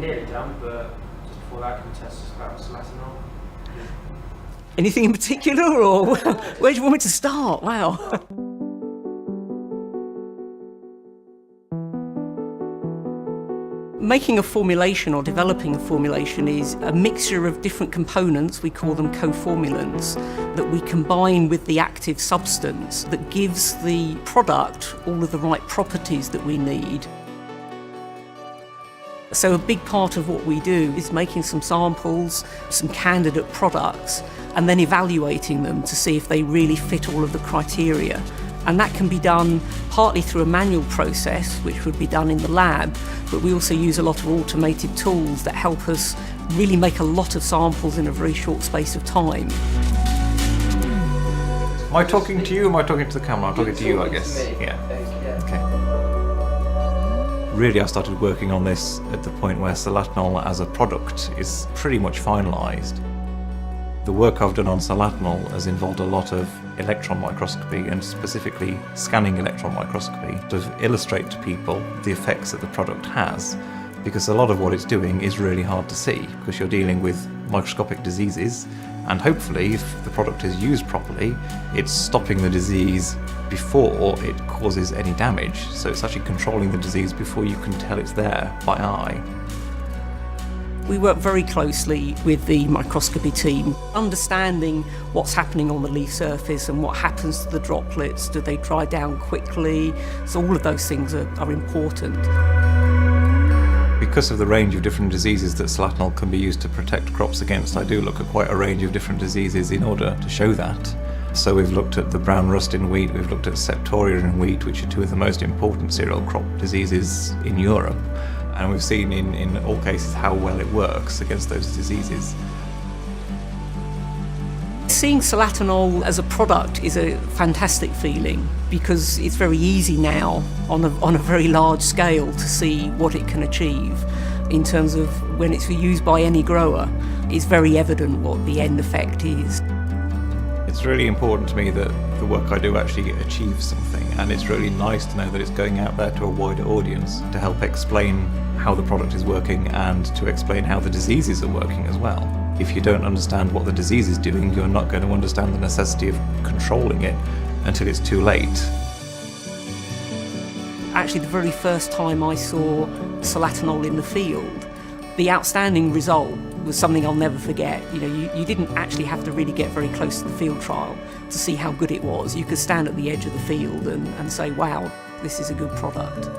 nearly done, but just before that, can we test about SOLATENOL? Anything in particular, or where do you want me to start? Wow. Making a formulation or developing a formulation is a mixture of different components, we call them co-formulants, that we combine with the active substance that gives the product all of the right properties that we need. So a big part of what we do is making some samples, some candidate products, and then evaluating them to see if they really fit all of the criteria. And that can be done partly through a manual process, which would be done in the lab, but we also use a lot of automated tools that help us really make a lot of samples in a very short space of time. Am I talking to you or am I talking to the camera? I'm talking to you, I guess. Yeah. Okay. Really, I started working on this at the point where SOLATENOL as a product is pretty much finalised. The work I've done on SOLATENOL has involved a lot of electron microscopy and specifically scanning electron microscopy to illustrate to people the effects that the product has, because a lot of what it's doing is really hard to see because you're dealing with microscopic diseases, and hopefully if the product is used properly it's stopping the disease before it causes any damage. So it's actually controlling the disease before you can tell it's there by eye. We work very closely with the microscopy team, understanding what's happening on the leaf surface and what happens to the droplets. Do they dry down quickly? So all of those things are important. Because of the range of different diseases that SOLATENOL can be used to protect crops against, I do look at quite a range of different diseases in order to show that. So we've looked at the brown rust in wheat, we've looked at septoria in wheat, which are two of the most important cereal crop diseases in Europe. And we've seen in all cases how well it works against those diseases. Seeing SOLATENOL as a product is a fantastic feeling because it's very easy now on a very large scale to see what it can achieve in terms of when it's used by any grower. It's very evident what the end effect is. It's really important to me that the work I do actually achieves something, and it's really nice to know that it's going out there to a wider audience to help explain how the product is working and to explain how the diseases are working as well. If you don't understand what the disease is doing, you're not going to understand the necessity of controlling it until it's too late. Actually, the very first time I saw SOLATENOL in the field, the outstanding result was something I'll never forget. You know, you didn't actually have to really get very close to the field trial to see how good it was. You could stand at the edge of the field and say, wow, this is a good product.